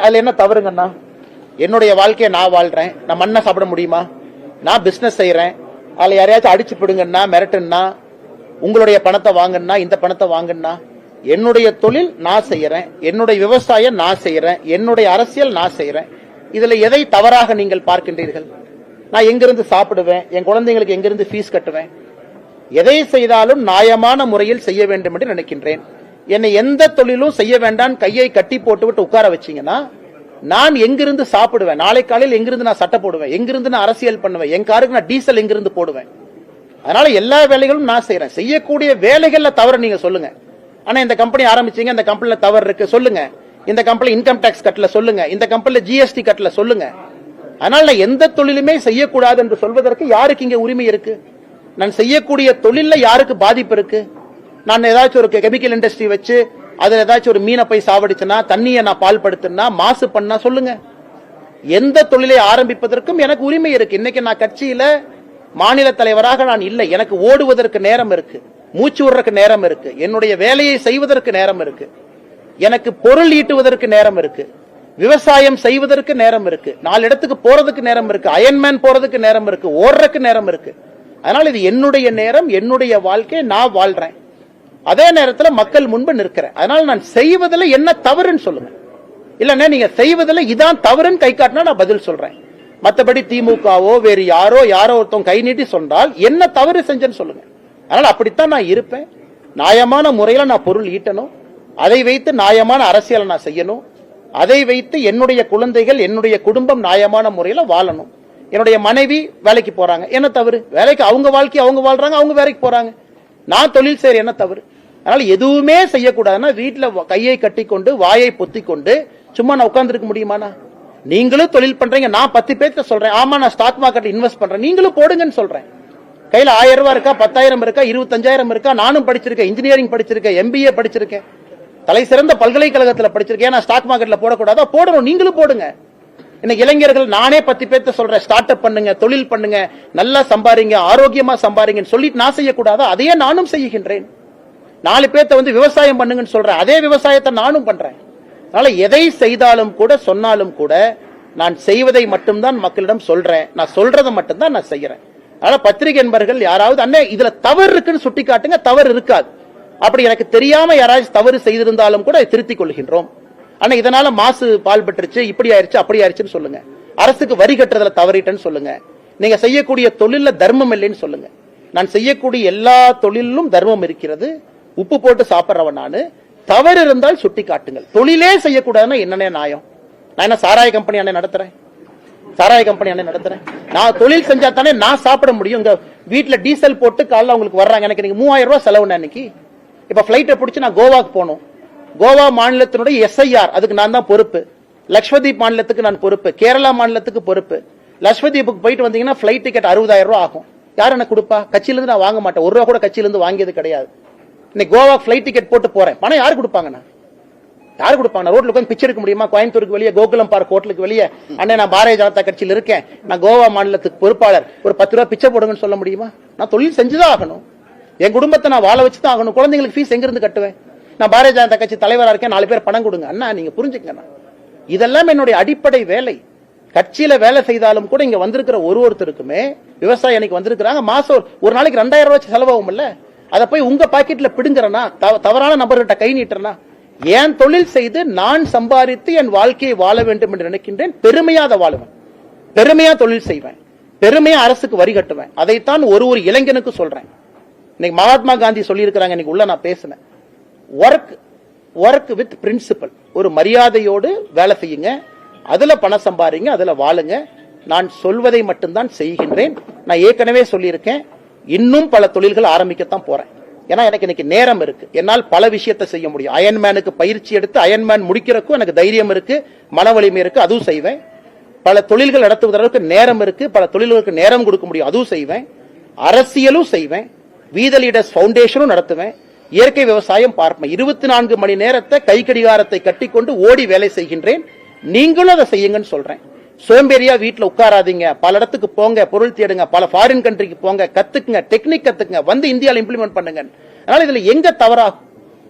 அதுல என்ன தவறுங்கண்ணா? என்னுடைய வாழ்க்கையை நான் வாழ்றேன், நான் மண்ணை சாப்பிட முடியுமா? நான் பிசினஸ் செய்யறேன், அதுல யாரையாச்சும் அடிச்சு பிடுங்கன்னா மிரட்டுன்னா உங்களுடைய பணத்தை வாங்கன்னா இந்த பணத்தை வாங்கன்னா, என்னுடைய தொழில் நான் செய்யறேன், என்னுடைய விவசாயம் நான் செய்யறேன், என்னுடைய அரசியல் நான் செய்யறேன். இதுல எதை தவறாக நீங்கள் பார்க்கின்றீர்கள்? நான் எங்கிருந்து சாப்பிடுவேன், என் குழந்தைங்களுக்கு எங்கிருந்து ஃபீஸ் கட்டுவேன்? எதை செய்தாலும் நியாயமான முறையில் செய்ய வேண்டும் என்று நினைக்கின்றேன். என்னை எந்த தொழிலும் செய்ய வேண்டாம் கையை கட்டி போட்டுவிட்டு உட்கார வச்சீங்கன்னா நான் எங்கிருந்து சாப்பிடுவேன்? நாளை காலையில் எங்கிருந்து நான் சட்டை போடுவேன்? எங்கிருந்து நான் அரசியல் பண்ணுவேன்? என் காருக்கு நான் டீசல் எங்கிருந்து போடுவேன்? அதனால எல்லா வேலைகளும் நான் செய்யறேன். செய்யக்கூடிய வேலைகள்ல தவறு நீங்க சொல்லுங்க. ஆனா இந்த கம்பெனி ஆரம்பிச்சீங்க, இந்த கம்பெனில தவறு இருக்கு சொல்லுங்க. இந்த கம்பெனி இன்கம் டாக்ஸ் கட்டல சொல்லுங்க. இந்த கம்பெனில ஜிஎஸ்டி கட்டல சொல்லுங்க. அதனால எந்த தொழிலுமே செய்யக்கூடாது என்று சொல்வதற்கு யாருக்கு இங்க உரிமை இருக்கு? நான் செய்யக்கூடிய தொழில யாருக்கு பாதிப்பு இருக்கு? நான் ஏதாச்சும் ஒரு கெமிக்கல் இண்டஸ்ட்ரி வச்சு அதுல ஏதாச்சும் ஒரு மீனை போய் சாவடிச்சுனா, தண்ணியை நான் பால் படுத்தினா, மாசு பண்ணா சொல்லுங்க. எந்த தொழிலை ஆரம்பிப்பதற்கும் எனக்கு உரிமை இருக்கு. இன்னைக்கு நான் கட்சியில மாநில தலைவராக நான் இல்லை. எனக்கு ஓடுவதற்கு நேரம் இருக்கு, மூச்சு விடுறதுக்கு நேரம் இருக்கு, என்னுடைய வேலையை செய்வதற்கு நேரம் இருக்கு, எனக்கு பொருள் ஈட்டுவதற்கு நேரம் இருக்கு, விவசாயம் செய்வதற்கு நேரம் இருக்கு, 4 இடத்துக்கு போறதுக்கு நேரம் இருக்கு, அயன்மேன் போறதுக்கு நேரம் இருக்கு, ஓடுறதுக்கு நேரம் இருக்கு. அதனால இது என்னுடைய நேரம், என்னுடைய வாழ்க்கை, நான் வாழ்றேன். அதே நேரத்தில் மக்கள் முன்பு நிற்கிறேன். அதனால நான் செய்வதில் என்ன தவறுன்னு சொல்லுங்க. இல்லன்னா நீங்க செய்வதில் இதான் தவறுன்னு கை காட்டினா நான் பதில் சொல்றேன். மற்றபடி திமுகவோ வேறு யாரோ ஒருத்தவங்க கை நீட்டி சொன்னால் என்ன தவறு செஞ்சேன்னு சொல்லுங்க. அதனால அப்படித்தான் நான் இருப்பேன். நியாயமான முறையில நான் பொருள் ஈட்டணும், அதை வைத்து நியாயமான அரசியலை நான் செய்யணும், அதை வைத்து என்னுடைய குழந்தைகள் என்னுடைய குடும்பம் நியாயமான முறையில வாழணும். என்னுடைய மனைவி வேலைக்கு போறாங்க, என்ன தவறு? வேலைக்கு அவங்க வாழ்க்கை அவங்க வாழ்றாங்க, அவங்க வேலைக்கு போறாங்க. நான் தொழில் செய்யற, என்ன தவறு? அதனால எதுவுமே செய்யக்கூடாதுன்னா வீட்டுல கையை கட்டி கொண்டு வாயை பொத்தி கொண்டு சும்மா நான் உட்கார்ந்து இருக்க முடியுமாண்ணா? நீங்களும் தொழில் பண்றீங்க, நான் 10 பேர்த்த சொல்றேன், ஆமா நான் ஸ்டாக் மார்க்கெட் இன்வெஸ்ட் பண்றேன், நீங்களும் போடுங்கன்னு சொல்றேன். கையில 1000 ரூபாய் இருக்கா, 10,000 இருக்கா, 25,000 இருக்கா? நானும் படிச்சிருக்கேன், இன்ஜினியரிங் படிச்சிருக்கேன், MBA படிச்சிருக்கேன், தலை சிறந்த பல்கலைக்கழகத்தில் படிச்சிருக்கேன். நான் ஸ்டாக் மார்க்கெட்ல போடக்கூடாதா? போடணும், நீங்களும் போடுங்க. இன்னைக்கு இளைஞர்கள் நானே 10 பேர்த்த சொல்றேன், ஸ்டார்ட் அப் பண்ணுங்க, தொழில் பண்ணுங்க, நல்லா சம்பாதிங்க, ஆரோக்கியமா சம்பாதிங்கன்னு சொல்லிட்டு நான் செய்யக்கூடாதா? அதையே நானும் செய்கின்றேன். 4 பேர்த்த வந்து விவசாயம் பண்ணுங்கன்னு சொல்றேன், அதே விவசாயத்தை நானும் பண்றேன். அதனால எதை செய்தாலும் கூட சொன்னாலும் கூட நான் செய்வதை மட்டும்தான் மக்களிடம் சொல்றேன், நான் சொல்றதை மட்டும்தான் நான் செய்யறேன். அதனால பத்திரிகை நண்பர்கள் யாராவது அண்ணே இதுல தவறு இருக்குன்னு சுட்டி காட்டுங்க, தவறு இருக்காது. அப்படி எனக்கு தெரியாம யாராவது தவறு செய்திருந்தாலும் கூட திருத்திக் கொள்கின்றோம். ஆனா இதனால மாசு பால் பெற்றுச்சு, இப்படி ஆயிருச்சு அப்படி ஆயிருச்சுன்னு சொல்லுங்க. அரசுக்கு வரி கட்டுறதுல தவறிட்டேன்னு சொல்லுங்க. நீங்க செய்யக்கூடிய தொழில தர்மம் இல்லைன்னு சொல்லுங்க. நான் செய்யக்கூடிய எல்லா தொழிலும் தர்மம் இருக்கிறது. உப்பு போட்டு சாப்பிட்றவன் நானு. தவறு இருந்தால் சுட்டி காட்டுங்கள். தொழிலே செய்யக்கூடாதுன்னா என்னன்னே நியாயம்? நான் என்ன சாராய கம்பெனி அண்ணே நடத்துறேன்? சாராய கம்பெனி அண்ணே நடத்துறேன்? நான் தொழில் செஞ்சா தானே நான் சாப்பிட முடியும். உங்க வீட்டுல டீசல் போட்டு காலைல அவங்களுக்கு வர்றாங்க, எனக்கு நீங்க 3000 ரூபாய் செலவு. அன்னைக்கு இப்ப பிளைட்டை பிடிச்சி நான் கோவாக்கு போகணும். கோவா மாநிலத்தினுடைய SIR அதுக்கு நான் தான் பொறுப்பு. லட்சதீப் மாநிலத்துக்கு நான் பொறுப்பு, கேரளா மாநிலத்துக்கு பொறுப்பு. லட்சதீப்புக்கு போயிட்டு வந்தீங்கன்னா பிளைட் டிக்கெட் 60,000 ரூபாய் ஆகும். யார் எனக்கு கொடுப்பா? கட்சியிலிருந்து நான் வாங்க மாட்டேன், 1 ரூபா கூட கட்சியிலிருந்து வாங்கியது கிடையாது. இன்னைக்கு கோவா பிளைட் டிக்கெட் போட்டு போறேன், பணம் யாரு கொடுப்பாங்கண்ணா? யாரு கொடுப்பாங்க? ரோட்ல உட்காந்து பிச்சை எடுக்க முடியுமா? கோயம்புத்தூருக்கு வெளியே கோகுலம் பார்க் ஹோட்டலுக்கு வெளியே அண்ணே நான் பாரதிய ஜனதா கட்சியில் இருக்கேன், நான் கோவா மாநிலத்துக்கு பொறுப்பாளர், ஒரு 10 ரூபாய் பிச்சை போடுங்கன்னு சொல்ல முடியுமா? நான் தொழில் செஞ்சுதான் ஆகணும், என் குடும்பத்தை நான் வாழ வச்சுதான் ஆகணும். குழந்தைங்களுக்கு ஃபீஸ் எங்க இருந்து கட்டுவேன்? நான் பாரதிய ஜனதா கட்சி தலைவரா இருக்கேன், 4 பேர் பணம் கொடுங்க அண்ணா, நீங்க புரிஞ்சுக்கண்ணா. இதெல்லாம் என்னுடைய அடிப்படை வேலை. கட்சியில வேலை செய்தாலும் கூட இங்க வந்திருக்கிற ஒருத்தருக்குமே விவசாயி அன்னைக்கு வந்திருக்கிறாங்க, மாசம் ஒரு நாளைக்கு 2000 ரூபாய் செலவாகும் இல்ல? அதை போய் உங்க பாக்கெட்ல பிடுங்கிறனா, தவறான நபர்கிட்ட கை நீட்டுறனா? ஏன் தொழில் செய்து நான் சம்பாதித்து என் வாழ்க்கையை வாழ வேண்டும் என்று நினைக்கின்றேன். பெருமையா அதை வாழுவேன், பெருமையா தொழில் செய்வேன், பெருமையா அரசுக்கு வரி கட்டுவேன். அதைத்தான் ஒரு இளைஞனுக்கு சொல்றேன். இன்னைக்கு மகாத்மா காந்தி சொல்லி இருக்கிறாங்க, இன்னைக்கு உள்ள நான் பேசினேன், ஒர்க் வித் பிரின்சிபல். ஒரு மரியாதையோடு வேலை செய்யுங்க, அதுல பணம் சம்பாதிங்க, அதுல வாழுங்க. நான் சொல்வதை மட்டும்தான் செய்கின்றேன். நான் ஏற்கனவே சொல்லியிருக்கேன், இன்னும் பல தொழில்கள் ஆரம்பிக்கத்தான் போறேன். ஏன்னா எனக்கு இன்னைக்கு நேரம் இருக்கு, என்னால் பல விஷயத்தை செய்ய முடியும். அயன்மேனுக்கு பயிற்சி எடுத்து அயன்மேன் முடிக்கிறதுக்கும் எனக்கு தைரியம் இருக்கு, மன வலிமை இருக்கு, அதுவும் செய்வேன். பல தொழில்கள் நடத்துவதற்கு நேரம் இருக்கு, பல தொழில்களுக்கு நேரம் கொடுக்க முடியும், அதுவும் செய்வேன். அரசியலும் செய்வேன், வீத லீடர்ஸ் ஃபவுண்டேஷனும் நடத்துவேன், இயற்கை விவசாயம் பார்ப்பேன். 24 மணி நேரத்தை கை கடிகாரத்தை கட்டிக்கொண்டு ஓடி வேலை செய்கின்றேன். நீங்களும் அதை செய்யுங்கன்னு சொல்றேன். சோம்பேறியா வீட்டுல உட்காராதீங்க, பல இடத்துக்கு போங்க, பொருள் தேடுங்க, பல ஃபாரின் கண்ட்ரிக்கு போங்க, கத்துக்குங்க, டெக்னிக் கத்துக்குங்க, வந்து இந்தியாவில் இம்ப்ளிமெண்ட் பண்ணுங்க. அதனால இதுல எங்க தவறாகும்?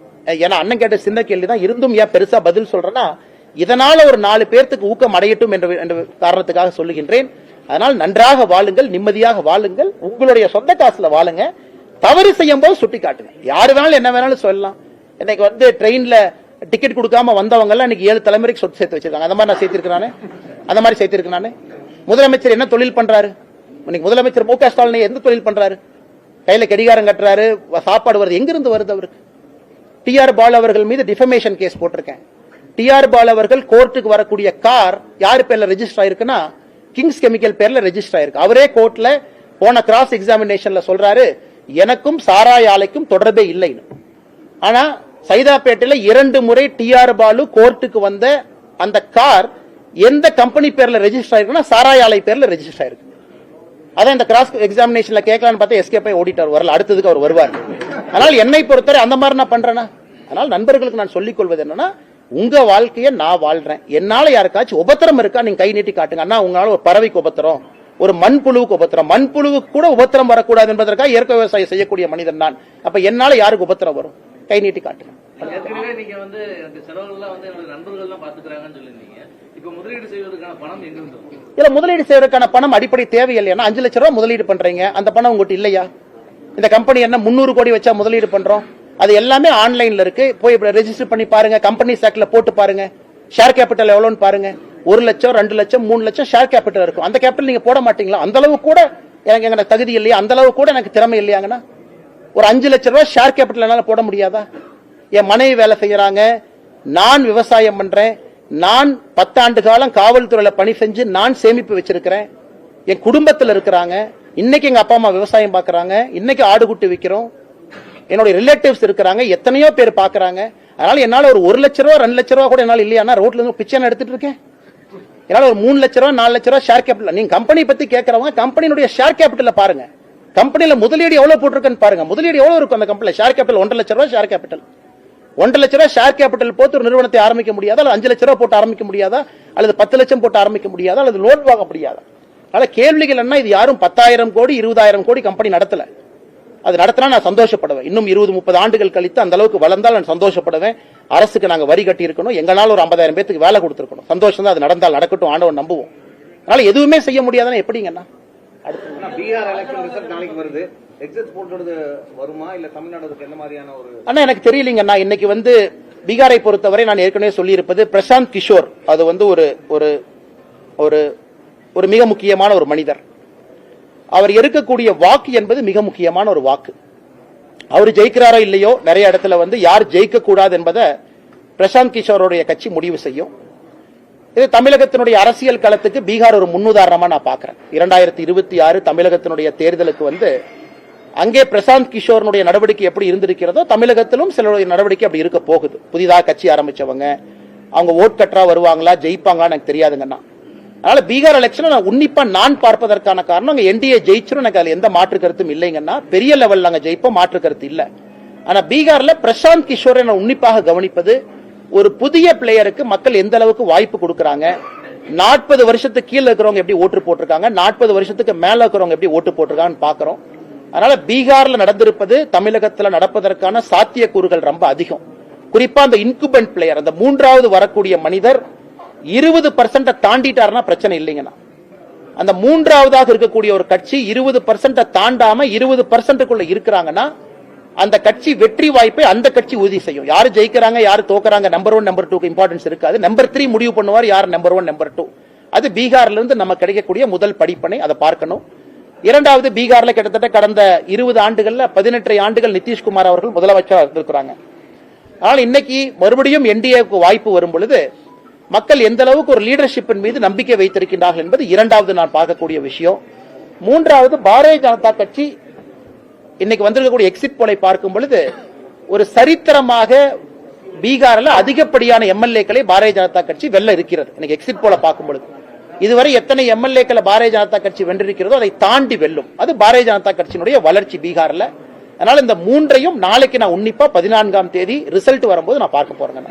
ஏன்னா அண்ணன் கேட்ட சின்ன கேள்விதான், இருந்தும் ஏன் பெருசா பதில் சொல்றேன்னா, இதனால ஒரு 4 பேர்த்துக்கு ஊக்கம் அடையட்டும் என்ற காரணத்துக்காக சொல்லுகின்றேன். அதனால் நன்றாக வாழுங்கள், நிம்மதியாக வாழுங்கள், உங்களுடைய சொந்த காசுல வாழுங்க. தவறு செய்யும் போது சுட்டி காட்டுங்க. யாரு வேணாலும் என்ன வேணாலும் சொல்லலாம். இன்னைக்கு ட்ரெயின்ல டிக்கெட் கொடுக்காம வந்தவங்க எல்லாம் இன்னைக்கு 7 தலைமுறைக்கு சொத்து சேர்த்து வச்சிருக்காங்க. அந்த மாதிரி நான் சேர்த்திருக்கேன். அந்த மாதிரி சேர்த்திருக்கேன். முதலமைச்சர் என்ன தொழில் பண்றாரு? இன்னைக்கு முதலமைச்சர் மு க ஸ்டாலின் எந்த தொழில் பண்றாரு? கையில கடிகாரம் கட்டுறாரு, சாப்பாடு வருது. எங்கிருந்து வருது அவருக்கு? டி.ஆர். பாலு அவர்கள் மீது டிஃபமேஷன் கேஸ் போட்டிருக்கேன். டி.ஆர். பாலு அவர்கள் கோர்ட்டுக்கு வரக்கூடிய கார் யார் பேர்ல ரெஜிஸ்டர் ஆயிருக்குன்னா கிங்ஸ் கெமிக்கல் பேர்ல ரெஜிஸ்டர் ஆயிருக்கு. அவரே கோர்ட்ல போன கிராஸ் எக்ஸாமினேஷன்ல சொல்றாரு, எனக்கும் சாராய ஆலைக்கும் தொடர்பே இல்லைன்னு. ஆனா சைதாப்பேட்டையில 2 முறை டி.ஆர். பாலு கோர்ட்டுக்கு வந்த அந்த கார் எந்த கம்பெனி பேர்ல ரெஜிஸ்டர் ஆயிருக்குன்னா சாராய ஆலை பேர்ல ரெஜிஸ்டர் ஆயிருக்கு. அதான் இந்த கிராஸ் எக்ஸாமினேஷன்ல கேட்கலான்னு பார்த்தா எஸ்கே போய் ஓடிட்டார், வரல. அடுத்ததுக்கு அவர் வருவார். அதனால என்னை பொறுத்தவரை அந்த மாதிரி நான் பண்றேன்னா, அதனால நண்பர்களுக்கு நான் சொல்லிக் கொள்வது என்னன்னா, உங்க வாழ்க்கையை நான் வாழ்றேன். என்னால யாருக்காச்சும் உபத்திரம் இருக்கா நீங்க கை நீட்டி காட்டுங்க. அண்ணா உங்களால ஒரு பறவைக்கு உபத்திரம், ஒரு மண்புழுவுக்கு உபத்திரம், மண்புழுவுக்கு கூட உபத்திரம் வரக்கூடாது என்பதற்காக இயற்கை விவசாயம் செய்யக்கூடிய மனிதன் நான். அப்ப என்னால யாருக்கு உபத்திரம் வரும்? கை நீட்டி காட்டுங்க. நீங்க செலவுகள்லாம் என்னோட நண்பர்கள் தான் பாத்துக்கிறாங்கன்னு சொல்லிருந்தீங்க. இப்ப முதலீடு செய்வதற்கான பணம் எங்க இருந்து? இல்ல, முதலீடு செய்வதற்கான பணம் அடிப்படை தேவையில்லையா? 5 லட்சம் ரூபாய் முதலீடு பண்றீங்க, அந்த பணம் உங்ககிட்ட இல்லையா? இந்த கம்பெனி என்ன 300 கோடி வச்சா முதலீடு பண்றோம்? அது எல்லாமே ஆன்லைன்ல இருக்கு. போய் ரெஜிஸ்டர் பண்ணி பாருங்க, கம்பெனி ஆக்ட்ல போட்டு பாருங்க, ஷேர் கேபிட்டல் எவ்வளவுன்னு பாருங்க. 1 லட்சம் 2 லட்சம் 3 லட்சம் ஷேர் கேபிட்டல் இருக்கும். அந்த கேபிட்டல் நீங்க போட மாட்டீங்களா? அந்த அளவு கூட எனக்கு தகுதி இல்லையா? அந்த அளவு கூட எனக்கு திறமை இல்லையாங்கன்னா ஒரு 5 லட்சம் ரூபாய் ஷேர் கேபிட்டல் என்னால போட முடியாதா? என் மனைவி வேலை செய்யறாங்க, நான் விவசாயம் பண்றேன், நான் 10 ஆண்டு காலம் காவல்துறையில பணி செஞ்சு நான் சேமிப்பு வச்சிருக்கிறேன், என் குடும்பத்தில் இருக்கிறாங்க. இன்னைக்கு எங்க அப்பா அம்மா விவசாயம் பாக்குறாங்க, இன்னைக்கு ஆடு குட்டி விற்கிறோம், என்னுடைய ரிலேட்டிவ்ஸ் இருக்கிறாங்க, எத்தனையோ பேர் பாக்குறாங்க. அதனால என்னால ஒரு 1 லட்சம் ரூபாய் 2 லட்சம் ரூபாய் கூட என்னால இல்லையா? ரோட்ல இருந்து பிச்சை எடுத்துட்டு இருக்கேன். என்னால ஒரு 3 லட்சம் ரூபாய் 4 லட்சம் ரூபாய் ஷேர் கேபிட்டல். நீங்க கம்பெனி பத்தி கேட்கறவங்க கம்பெனியுடைய ஷேர் கேபிட்டல் பாருங்க, கம்பெனில முதலீடு எவ்வளவு போட்டிருக்குன்னு பாருங்க. முதலீடு எவ்வளவு இருக்கும் அந்த கம்பெனில? ஷேர் கேபிட்டல் 1.5 லட்சம் ரூபாய் ஷேர் கேபிட்டல். 1.5 லட்சம் ரூபாய் ஷேர் கேபிட்டல் போட்டு ஒரு நிறுவனத்தை ஆரம்பிக்க முடியாதா? அல்லது 5 லட்சம் ரூபாய் போட்டு ஆரம்பிக்க முடியாதா? அல்லது 10 லட்சம் போட்டு ஆரம்பிக்க முடியாதா? அல்லது லோன் வாங்க முடியாதா? அதனால கேள்விகள் என்ன? இது யாரும் 10,000 கோடி 20,000 கோடி கம்பெனி நடத்தல. அது நடத்தினா நான் சந்தோஷப்படுவேன். இன்னும் 20-30 ஆண்டுகள் கழித்து அந்த அளவுக்கு வளர்ந்தால் நான் சந்தோஷப்படுவேன். அரசுக்கு நாங்க வரி கட்டி இருக்கணும், எங்களால ஒரு 50,000 பேருக்கு வேலை கொடுத்திருக்கணும். சந்தோஷம் தான். அது நடந்தால் நடக்கட்டும், ஆண்டவன் நம்புவோம். அதனால எதுவுமே செய்ய முடியாதுன்னா எப்படிங்கண்ணா? பீகார் எலெக்ஷன் ரிசல்ட் நாளைக்கு வருது. எக்ஸிட் போல்றது வருமா இல்ல தமிழ்நாடுக்கு என்ன மாதிரியான ஒரு? அண்ணா எனக்கு தெரியலங்கண்ணா. இன்னைக்கு பீகாரை பொறுத்தவரை நான் ஏற்கனவே சொல்லி இருப்பது, பிரசாந்த் கிஷோர் அது ஒரு ஒரு ஒரு ஒரு மிக முக்கியமான ஒரு மனிதர். அவர் இருக்கக்கூடிய வாக்கு என்பது மிக முக்கியமான ஒரு வாக்கு. அவர் ஜெயிக்கிறாரோ இல்லையோ, நிறைய இடத்துல யார் ஜெயிக்க கூடாது என்பதை பிரசாந்த் கிஷோருடைய கட்சி முடிவு செய்யும். இது தமிழகத்தினுடைய அரசியல் களத்துக்கு பீகார் ஒரு முன்னுதாரணமா நான் பாக்குறேன். 2026 தமிழகத்தினுடைய தேர்தலுக்கு அங்கே பிரசாந்த் கிஷோருடைய நடவடிக்கை எப்படி இருந்திருக்கிறதோ தமிழகத்திலும் சிலருடைய நடவடிக்கை அப்படி இருக்க போகுது. புதிதாக கட்சி ஆரம்பிச்சவங்க அவங்க ஓட் கட்டரா வருவாங்களா, ஜெயிப்பாங்களான்னு எனக்கு தெரியாதுங்கண்ணா. அதனால பீகார் எலெக்ஷன் நான் உன்னிப்பா பார்ப்பதற்கான காரணம், அங்க என்டிஏ ஜெயிச்சிரும், எனக்கு அதுல எந்த மாற்று கருத்தும் இல்லைங்கன்னா. பெரிய லெவல் நாங்க ஜெயிப்போம், மாற்று கருத்து இல்ல. ஆனா பீகார்ல பிரசாந்த் கிஷோரை நான் உன்னிப்பாக கவனிப்பது, ஒரு புதிய பிளேயருக்கு மக்கள் எந்த அளவுக்கு வாய்ப்பு கொடுக்கறாங்க, 40 வருஷத்துக்கு கீழே இருக்கிறவங்க எப்படி ஓட்டு போட்டிருக்காங்க, 40 வருஷத்துக்கு மேல இருக்கிறவங்க எப்படி ஓட்டு போட்டிருக்காங்கன்னு பாக்குறோம். அதனால பீகார்ல நடந்திருப்பது தமிழகத்தில் நடப்பதற்கான சாத்தியக்கூறுகள் ரொம்ப அதிகம். குறிப்பா அந்த இன்குபென்ட் பிளேயர், அந்த 3வது வரக்கூடிய மனிதர் 20% தாண்டிட்டாருன்னா பிரச்சனை இல்லைங்கண்ணா. அந்த 3வதாக இருக்கக்கூடிய ஒரு கட்சி 20% தாண்டாம 20%க்குள்ள இருக்கிறாங்கன்னா அந்த கட்சி வெற்றி வாய்ப்பை அந்த கட்சி உறுதி செய்யும். யாரு ஜெயிக்கிறாங்க யாரு தோக்குறாங்க நம்பர் 1 நம்பர் 2க்கு இம்பார்ட்டன்ஸ் இருக்காது. நம்பர் 3 முடிவு பண்ணுவார் யார் நம்பர் 1 நம்பர் 2. அது பீகார்ல இருந்து நம்ம கிடைக்கக்கூடிய முதல் படிப்பனை, அதை பார்க்கணும். இரண்டாவது, பீகார்ல கிட்டத்தட்ட கடந்த 20 ஆண்டுகள்ல 18 ஆண்டுகள் நிதிஷ்குமார் அவர்கள் முதலமைச்சராக இருந்திருக்கிறாங்க. ஆனால் இன்னைக்கு மறுபடியும் என்டிஏக்கு வாய்ப்பு வரும் பொழுது மக்கள் எந்த அளவுக்கு ஒரு லீடர்ஷிப்பின் மீது நம்பிக்கை வைத்திருக்கின்றார்கள் என்பது இரண்டாவது நான் பார்க்கக்கூடிய விஷயம். மூன்றாவது, பாரதிய ஜனதா கட்சி இன்னைக்கு வந்திருக்கக்கூடிய எக்ஸிட் போலை பார்க்கும் பொழுது ஒரு சரித்திரமாக பீகாரில் அதிகப்படியான எம்எல்ஏக்களை பாரதிய ஜனதா கட்சி வெல்ல இருக்கிறது. இன்னைக்கு எக்ஸிட் போல பார்க்கும் பொழுது இதுவரை எத்தனை எம்எல்ஏக்களை பாரதிய ஜனதா கட்சி வென்றிருக்கிறதோ அதை தாண்டி வெல்லும். அது பாரதிய ஜனதா கட்சியினுடைய வளர்ச்சி பீகார்ல. அதனால இந்த மூன்றையும் நாளைக்கு நான் உன்னிப்பா 14ஆம் தேதி ரிசல்ட் வரும்போது நான் பார்க்க போறேன்.